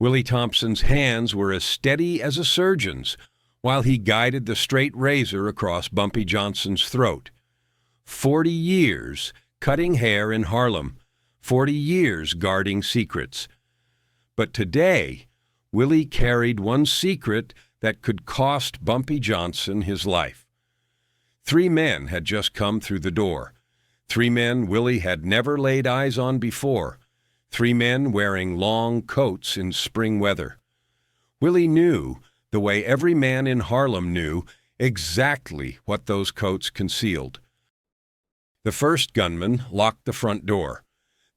Willie Thompson's hands were as steady as a surgeon's while he guided the straight razor across Bumpy Johnson's throat. 40 years cutting hair in Harlem, 40 years guarding secrets. But today, Willie carried one secret that could cost Bumpy Johnson his life. 3 men had just come through the door. 3 men Willie had never laid eyes on before. 3 men wearing long coats in spring weather. Willie knew, the way every man in Harlem knew, exactly what those coats concealed. The first gunman locked the front door.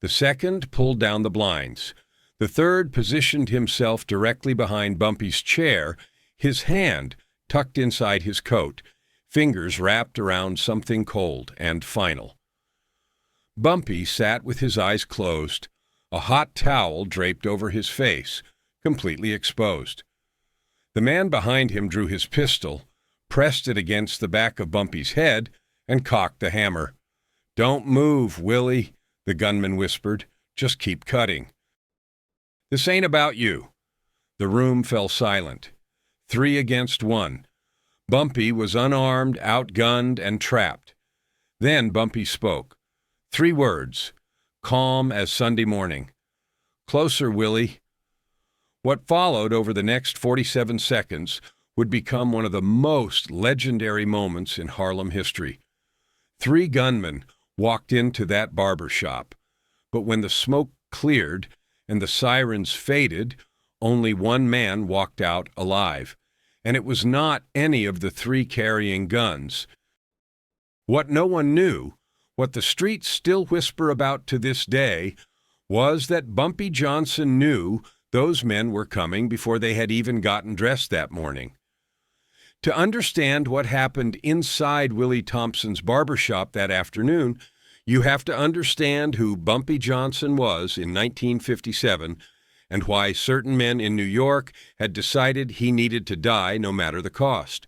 The second pulled down the blinds. The third positioned himself directly behind Bumpy's chair, his hand tucked inside his coat, fingers wrapped around something cold and final. Bumpy sat with his eyes closed, a hot towel draped over his face, completely exposed. The man behind him drew his pistol, pressed it against the back of Bumpy's head, and cocked the hammer. "Don't move, Willie," the gunman whispered. "Just keep cutting." "This ain't about you." The room fell silent. 3 against 1. Bumpy was unarmed, outgunned, and trapped. Then Bumpy spoke. 3 words, calm as Sunday morning. "Closer, Willie." What followed over the next 47 seconds would become one of the most legendary moments in Harlem history. 3 gunmen walked into that barbershop, but when the smoke cleared and the sirens faded, only 1 man walked out alive, and it was not any of the 3 carrying guns. What no one knew, what the streets still whisper about to this day, was that Bumpy Johnson knew those men were coming before they had even gotten dressed that morning. To understand what happened inside Willie Thompson's barbershop that afternoon, you have to understand who Bumpy Johnson was in 1957 and why certain men in New York had decided he needed to die no matter the cost.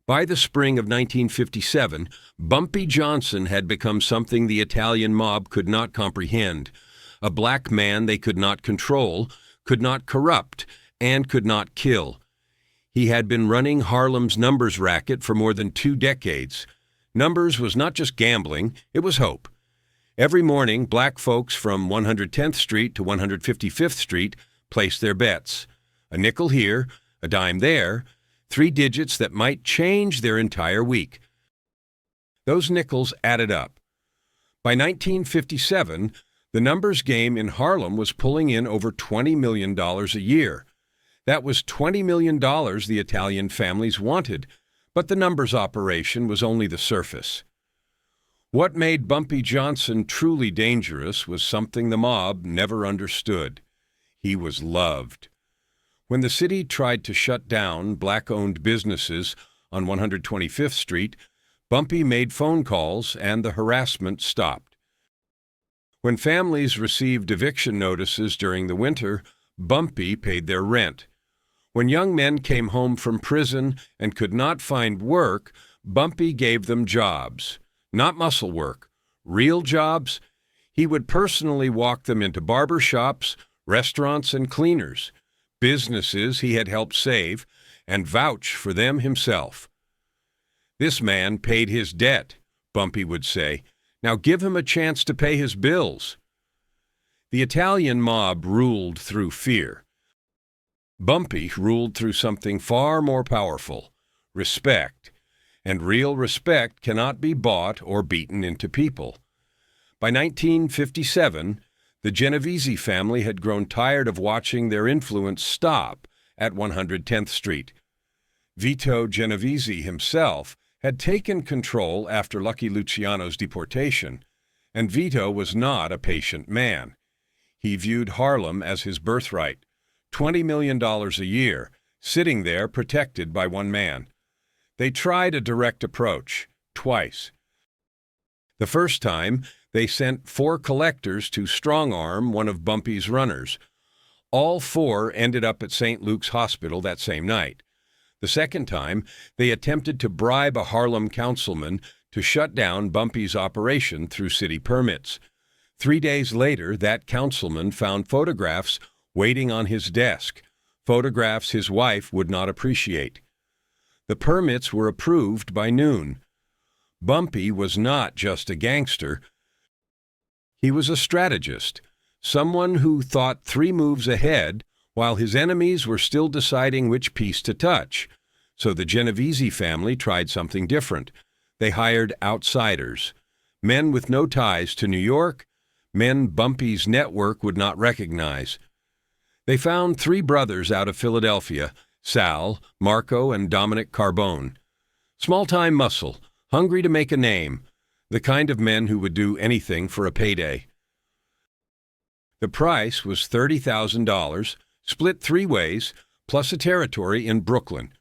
By the spring of 1957, Bumpy Johnson had become something the Italian mob could not comprehend, a black man they could not control, could not corrupt, and could not kill. He had been running Harlem's numbers racket for more than 2 decades. Numbers was not just gambling, it was hope. Every morning, black folks from 110th Street to 155th Street placed their bets. A nickel here, a dime there, 3 digits that might change their entire week. Those nickels added up. By 1957, the numbers game in Harlem was pulling in over $20 million a year. That was $20 million the Italian families wanted, but the numbers operation was only the surface. What made Bumpy Johnson truly dangerous was something the mob never understood. He was loved. When the city tried to shut down black-owned businesses on 125th Street, Bumpy made phone calls and the harassment stopped. When families received eviction notices during the winter, Bumpy paid their rent. When young men came home from prison and could not find work, Bumpy gave them jobs. Not muscle work, real jobs. He would personally walk them into barbershops, restaurants, and cleaners, businesses he had helped save, and vouch for them himself. "This man paid his debt," Bumpy would say. "Now give him a chance to pay his bills." The Italian mob ruled through fear. Bumpy ruled through something far more powerful, respect. And real respect cannot be bought or beaten into people. By 1957, the Genovese family had grown tired of watching their influence stop at 110th Street. Vito Genovese himself had taken control after Lucky Luciano's deportation, and Vito was not a patient man. He viewed Harlem as his birthright, $20 million a year, sitting there protected by one man. They tried a direct approach, twice. The first time, they sent 4 collectors to strong-arm one of Bumpy's runners. All 4 ended up at St. Luke's Hospital that same night. The second time, they attempted to bribe a Harlem councilman to shut down Bumpy's operation through city permits. 3 days later, that councilman found photographs waiting on his desk, photographs his wife would not appreciate. The permits were approved by noon. Bumpy was not just a gangster. He was a strategist, someone who thought 3 moves ahead while his enemies were still deciding which piece to touch. So the Genovese family tried something different. They hired outsiders, men with no ties to New York, men Bumpy's network would not recognize. They found 3 brothers out of Philadelphia, Sal, Marco, and Dominic Carbone. Small-time muscle, hungry to make a name, the kind of men who would do anything for a payday. The price was $30,000, split 3 ways, plus a territory in Brooklyn.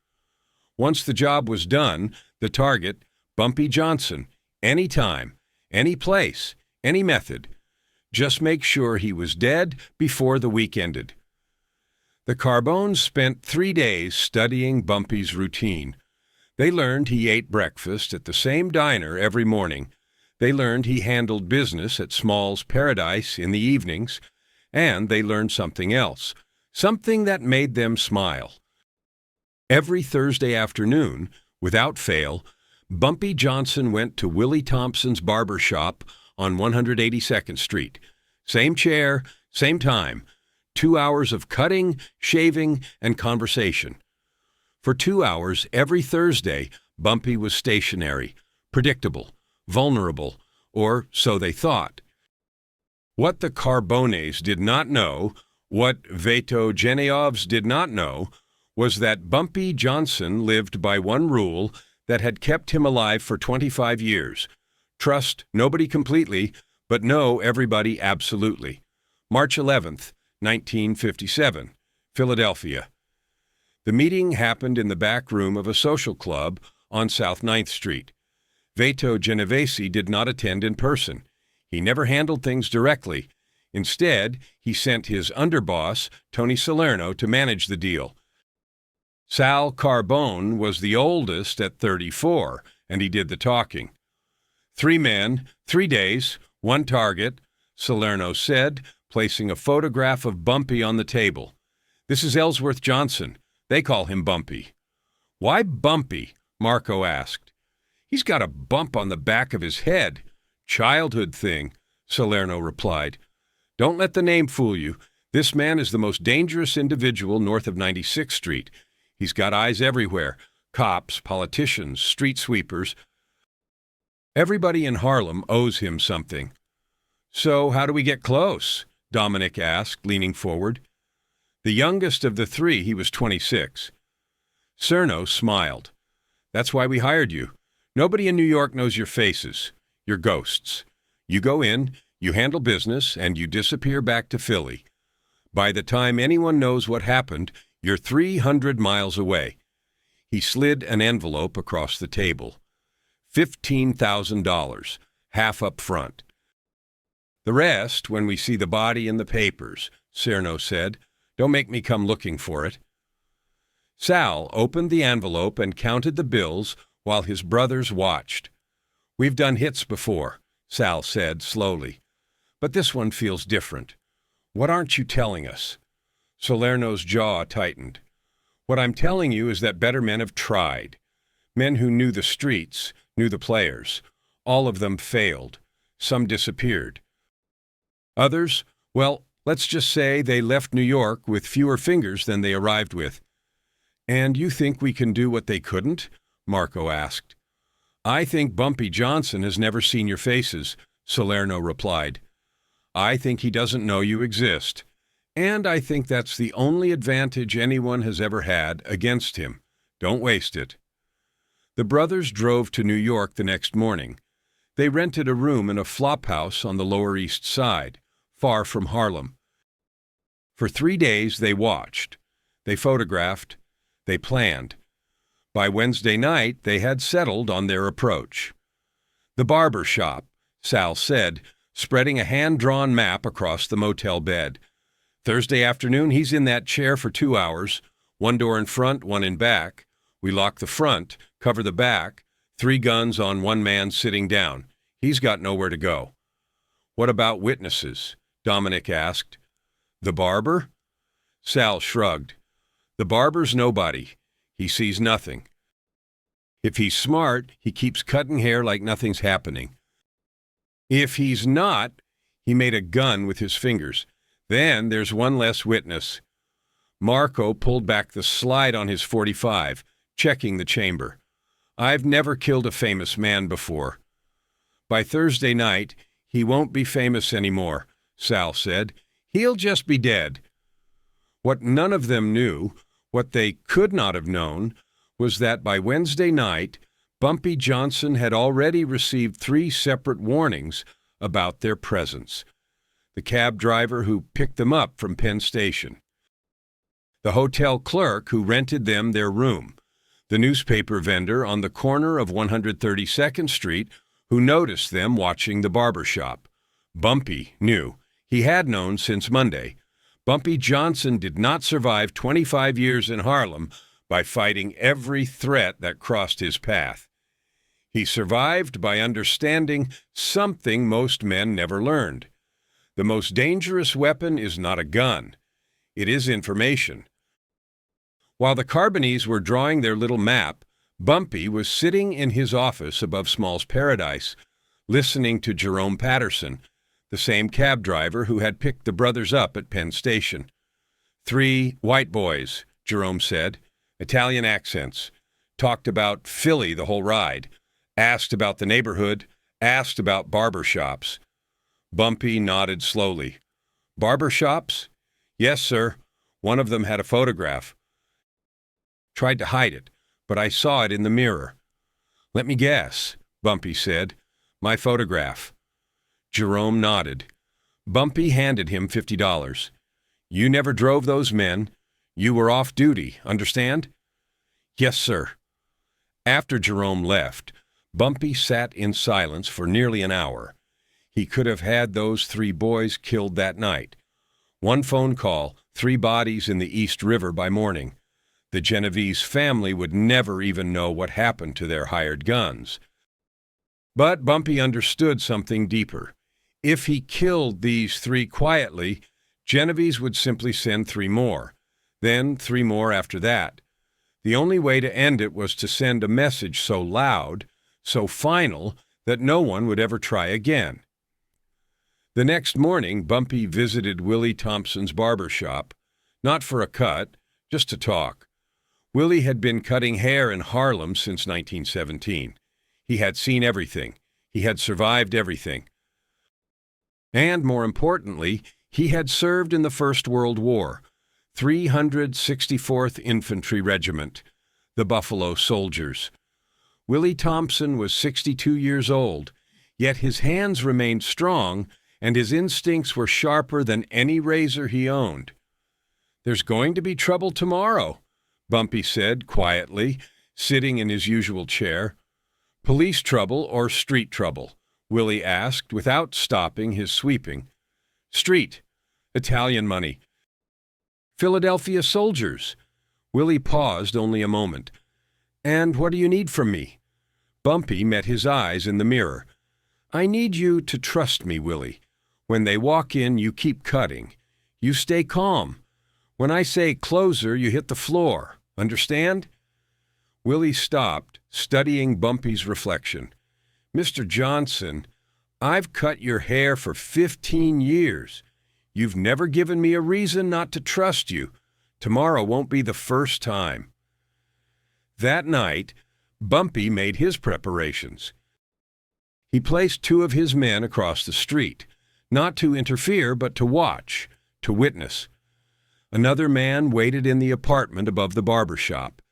Once the job was done, the target, Bumpy Johnson, any time, any place, any method. Just make sure he was dead before the week ended. The Carbones spent 3 days studying Bumpy's routine. They learned he ate breakfast at the same diner every morning. They learned he handled business at Small's Paradise in the evenings. And they learned something else, something that made them smile. Every Thursday afternoon, without fail, Bumpy Johnson went to Willie Thompson's Barbershop on 182nd Street. Same chair, same time. 2 hours of cutting, shaving, and conversation. For 2 hours every Thursday, Bumpy was stationary, predictable, vulnerable, or so they thought. What the Carbones did not know, what Vito Genovese did not know, was that Bumpy Johnson lived by one rule that had kept him alive for 25 years. Trust nobody completely, but know everybody absolutely. March 11th, 1957, Philadelphia. The meeting happened in the back room of a social club on South 9th Street. Vito Genovese did not attend in person. He never handled things directly. Instead, he sent his underboss, Tony Salerno, to manage the deal. Sal Carbone was the oldest at 34, and he did the talking. 3 men, 3 days, 1 target, Salerno said, placing a photograph of Bumpy on the table. This is Ellsworth Johnson. They call him Bumpy. Why Bumpy? Marco asked. He's got a bump on the back of his head. Childhood thing, Salerno replied. Don't let the name fool you. This man is the most dangerous individual north of 96th Street. He's got eyes everywhere. Cops, politicians, street sweepers. Everybody in Harlem owes him something. So how do we get close? Dominic asked, leaning forward. The youngest of the 3, he was 26. Cerno smiled. That's why we hired you. Nobody in New York knows your faces. You're ghosts. You go in, you handle business, and you disappear back to Philly. By the time anyone knows what happened, you're 300 miles away. He slid an envelope across the table. $15,000, half up front. The rest when we see the body in the papers, Cerno said. Don't make me come looking for it. Sal opened the envelope and counted the bills while his brothers watched. We've done hits before, Sal said slowly. But this one feels different. What aren't you telling us? Salerno's jaw tightened. What I'm telling you is that better men have tried. Men who knew the streets, knew the players. All of them failed. Some disappeared. Others, well, let's just say they left New York with fewer fingers than they arrived with. And you think we can do what they couldn't? Marco asked. I think Bumpy Johnson has never seen your faces, Salerno replied. I think he doesn't know you exist. And I think that's the only advantage anyone has ever had against him. Don't waste it. The brothers drove to New York the next morning. They rented a room in a flophouse on the Lower East Side, far from Harlem. For 3 days they watched. They photographed. They planned. By Wednesday night they had settled on their approach. The Barbershop, Sal said, spreading a hand-drawn map across the motel bed. Thursday afternoon he's in that chair for 2 hours, 1 door in front, 1 in back. We lock the front, cover the back, 3 guns on 1 man sitting down. He's got nowhere to go. What about witnesses? Dominic asked. The barber? Sal shrugged. The barber's nobody. He sees nothing. If he's smart, he keeps cutting hair like nothing's happening. If he's not, he made a gun with his fingers. Then there's one less witness. Marco pulled back the slide on his .45, checking the chamber. I've never killed a famous man before. By Thursday night, he won't be famous anymore, Sal said. He'll just be dead. What none of them knew, what they could not have known, was that by Wednesday night, Bumpy Johnson had already received 3 separate warnings about their presence. The cab driver who picked them up from Penn Station, the hotel clerk who rented them their room, the newspaper vendor on the corner of 132nd Street who noticed them watching the Barbershop. Bumpy knew. He had known since Monday. Bumpy Johnson did not survive 25 years in Harlem by fighting every threat that crossed his path. He survived by understanding something most men never learned. The most dangerous weapon is not a gun. It is information. While the Carbonese were drawing their little map, Bumpy was sitting in his office above Small's Paradise, listening to Jerome Patterson, the same cab driver who had picked the brothers up at Penn Station. 3 white boys, Jerome said, Italian accents, talked about Philly the whole ride, asked about the neighborhood, asked about barbershops. Bumpy nodded slowly. Barbershops? Yes, sir. One of them had a photograph. Tried to hide it, but I saw it in the mirror. Let me guess, Bumpy said. My photograph. Jerome nodded. Bumpy handed him $50. You never drove those men. You were off duty, understand? Yes, sir. After Jerome left, Bumpy sat in silence for nearly an hour. He could have had those 3 boys killed that night. 1 phone call, 3 bodies in the East River by morning. The Genovese family would never even know what happened to their hired guns. But Bumpy understood something deeper. If he killed these 3 quietly, Genovese would simply send 3 more, then 3 more after that. The only way to end it was to send a message so loud, so final, that no one would ever try again. The next morning, Bumpy visited Willie Thompson's barbershop, not for a cut, just to talk. Willie had been cutting hair in Harlem since 1917. He had seen everything. He had survived everything. And more importantly, he had served in the First World War, 364th Infantry Regiment, the Buffalo Soldiers. Willie Thompson was 62 years old, yet his hands remained strong and his instincts were sharper than any razor he owned. There's going to be trouble tomorrow, Bumpy said quietly, sitting in his usual chair. Police trouble or street trouble? Willie asked without stopping his sweeping. Street. Italian money. Philadelphia soldiers. Willie paused only a moment. And what do you need from me? Bumpy met his eyes in the mirror. I need you to trust me, Willie. When they walk in, you keep cutting. You stay calm. When I say closer, you hit the floor. Understand? Willie stopped, studying Bumpy's reflection. Mr. Johnson, I've cut your hair for 15 years. You've never given me a reason not to trust you. Tomorrow won't be the first time. That night, Bumpy made his preparations. He placed 2 of his men across the street, not to interfere but to watch, to witness. Another man waited in the apartment above the barbershop.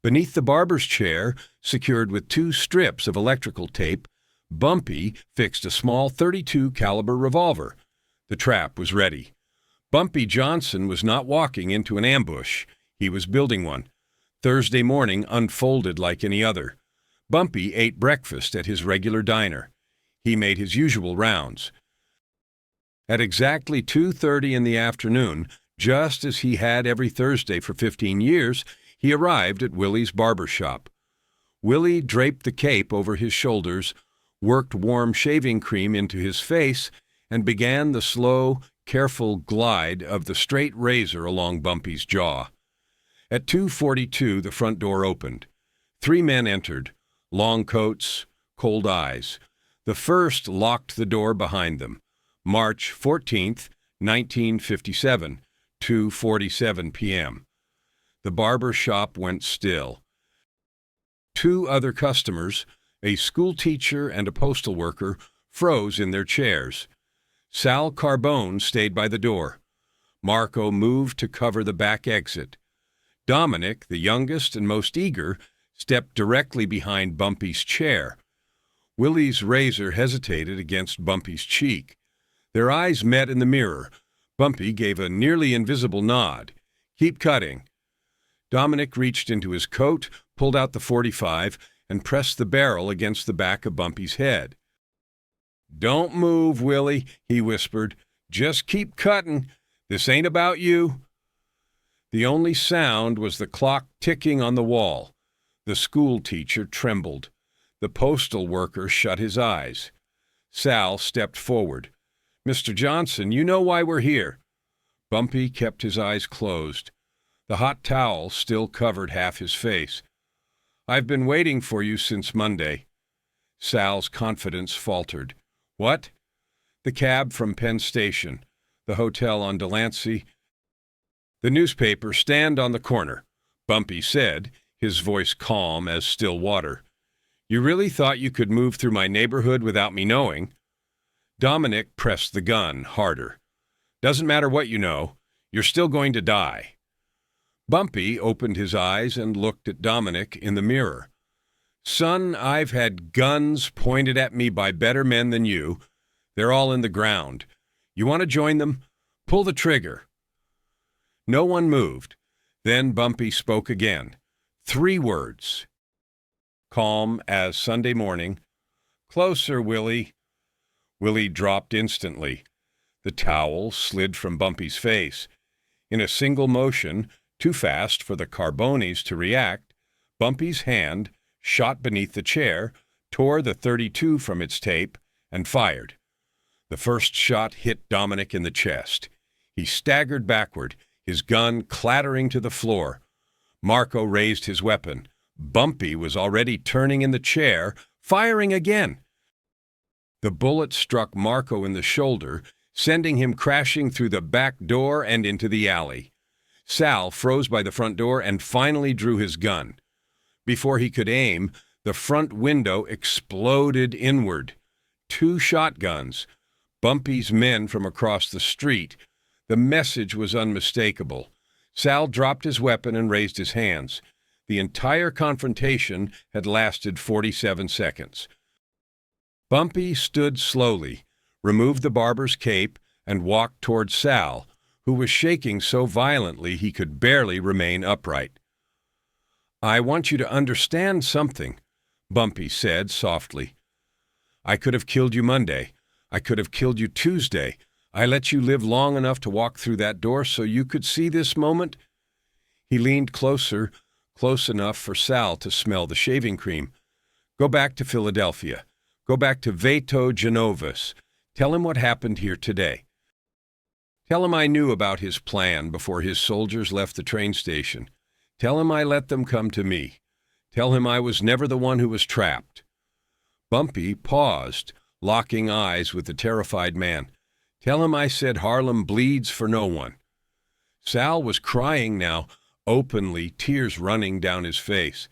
Beneath the barber's chair, secured with 2 strips of electrical tape, Bumpy fixed a small .32 caliber revolver. The trap was ready. Bumpy Johnson was not walking into an ambush. He was building one. Thursday morning unfolded like any other. Bumpy ate breakfast at his regular diner. He made his usual rounds. At exactly 2:30 in the afternoon, just as he had every Thursday for 15 years, he arrived at Willie's barbershop. Willie draped the cape over his shoulders, worked warm shaving cream into his face, and began the slow, careful glide of the straight razor along Bumpy's jaw. At 2:42, the front door opened. 3 men entered, long coats, cold eyes. The first locked the door behind them. March 14th, 1957, 2:47 p.m. The barber shop went still. 2 other customers, a school teacher and a postal worker, froze in their chairs. Sal Carbone stayed by the door. Marco moved to cover the back exit. Dominic, the youngest and most eager, stepped directly behind Bumpy's chair. Willie's razor hesitated against Bumpy's cheek. Their eyes met in the mirror. Bumpy gave a nearly invisible nod. "Keep cutting." Dominic reached into his coat, pulled out the .45, and pressed the barrel against the back of Bumpy's head. "Don't move, Willie," he whispered. "Just keep cutting. This ain't about you." The only sound was the clock ticking on the wall. The school teacher trembled. The postal worker shut his eyes. Sal stepped forward. "Mr. Johnson, you know why we're here." Bumpy kept his eyes closed. The hot towel still covered half his face. "I've been waiting for you since Monday." Sal's confidence faltered. "What?" "The cab from Penn Station, the hotel on Delancey." "The newspaper stand on the corner," Bumpy said, his voice calm as still water. "You really thought you could move through my neighborhood without me knowing?" Dominic pressed the gun harder. "Doesn't matter what you know. You're still going to die." Bumpy opened his eyes and looked at Dominic in the mirror. "Son, I've had guns pointed at me by better men than you. They're all in the ground. You want to join them? Pull the trigger." No one moved. Then Bumpy spoke again. 3 words. Calm as Sunday morning. "Closer, Willie." Willie dropped instantly. The towel slid from Bumpy's face. In a single motion, too fast for the Carbones to react, Bumpy's hand shot beneath the chair, tore the .32 from its tape, and fired. The first shot hit Dominic in the chest. He staggered backward, his gun clattering to the floor. Marco raised his weapon. Bumpy was already turning in the chair, firing again. The bullet struck Marco in the shoulder, sending him crashing through the back door and into the alley. Sal froze by the front door and finally drew his gun. Before he could aim, the front window exploded inward. 2 shotguns. Bumpy's men from across the street. The message was unmistakable. Sal dropped his weapon and raised his hands. The entire confrontation had lasted 47 seconds. Bumpy stood slowly, removed the barber's cape, and walked toward Sal, who was shaking so violently he could barely remain upright. "I want you to understand something," Bumpy said softly. "I could have killed you Monday. I could have killed you Tuesday. I let you live long enough to walk through that door so you could see this moment." He leaned closer, close enough for Sal to smell the shaving cream. "Go back to Philadelphia. Go back to Vito Genovese. Tell him what happened here today. Tell him I knew about his plan before his soldiers left the train station. Tell him I let them come to me. Tell him I was never the one who was trapped." Bumpy paused, locking eyes with the terrified man. "Tell him I said Harlem bleeds for no one." Sal was crying now, openly, tears running down his face.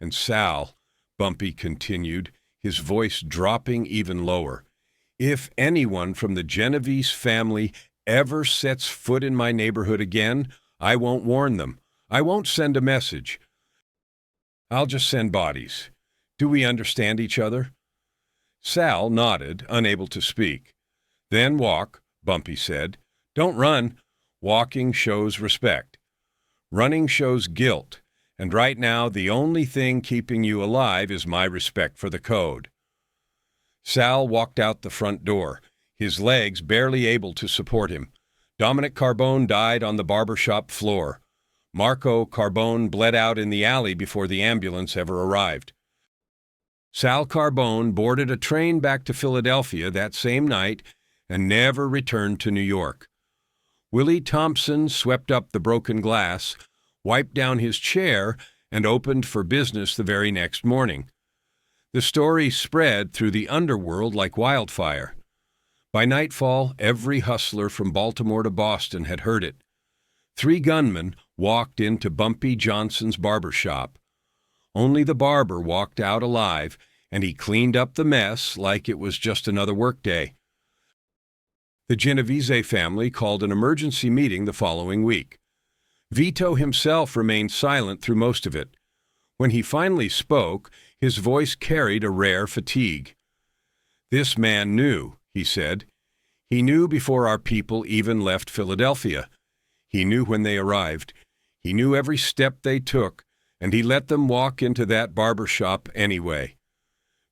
"And Sal," Bumpy continued, his voice dropping even lower, "if anyone from the Genovese family ever sets foot in my neighborhood again, I won't warn them. I won't send a message. I'll just send bodies. Do we understand each other?" Sal nodded, unable to speak. "Then walk," Bumpy said. "Don't run. Walking shows respect. Running shows guilt, and right now the only thing keeping you alive is my respect for the code." Sal walked out the front door, his legs barely able to support him. Dominic Carbone died on the barbershop floor. Marco Carbone bled out in the alley before the ambulance ever arrived. Sal Carbone boarded a train back to Philadelphia that same night and never returned to New York. Willie Thompson swept up the broken glass, wiped down his chair, and opened for business the very next morning. The story spread through the underworld like wildfire. By nightfall, every hustler from Baltimore to Boston had heard it. 3 gunmen walked into Bumpy Johnson's barbershop. Only the barber walked out alive, and he cleaned up the mess like it was just another workday. The Genovese family called an emergency meeting the following week. Vito himself remained silent through most of it. When he finally spoke, his voice carried a rare fatigue. "This man knew," he said. "He knew before our people even left Philadelphia. He knew when they arrived. He knew every step they took, and he let them walk into that barbershop anyway."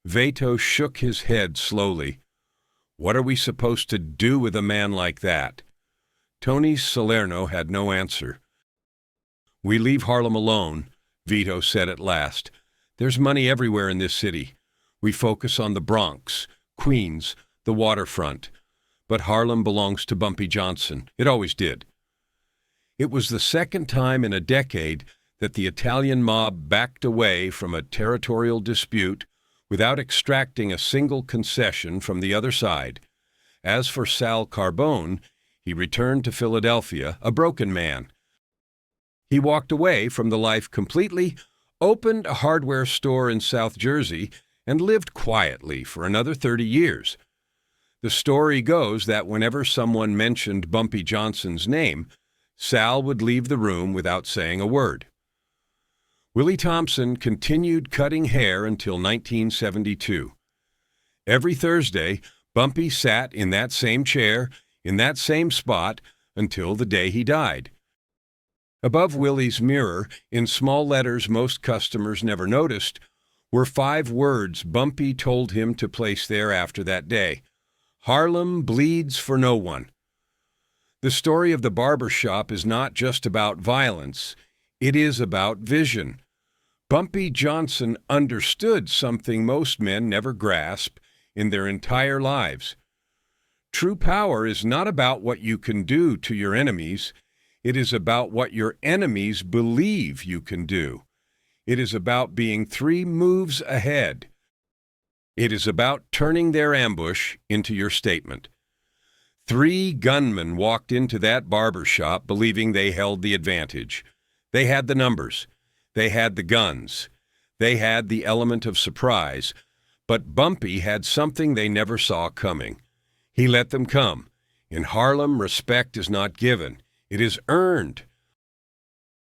Vito shook his head slowly. "What are we supposed to do with a man like that?" Tony Salerno had no answer. "We leave Harlem alone," Vito said at last. "There's money everywhere in this city. We focus on the Bronx, Queens, the waterfront. But Harlem belongs to Bumpy Johnson. It always did." It was the second time in a decade that the Italian mob backed away from a territorial dispute without extracting a single concession from the other side. As for Sal Carbone, he returned to Philadelphia a broken man. He walked away from the life completely, opened a hardware store in South Jersey, and lived quietly for another 30 years. The story goes that whenever someone mentioned Bumpy Johnson's name, Sal would leave the room without saying a word. Willie Thompson continued cutting hair until 1972. Every Thursday, Bumpy sat in that same chair, in that same spot, until the day he died. Above Willie's mirror, in small letters most customers never noticed, were 5 words Bumpy told him to place there after that day: "Harlem bleeds for no one." The story of the barbershop is not just about violence. It is about vision. Bumpy Johnson understood something most men never grasp in their entire lives. True power is not about what you can do to your enemies. It is about what your enemies believe you can do. It is about being 3 moves ahead. It is about turning their ambush into your statement. 3 gunmen walked into that barbershop believing they held the advantage. They had the numbers. They had the guns. They had the element of surprise. But Bumpy had something they never saw coming. He let them come. In Harlem, respect is not given. It is earned.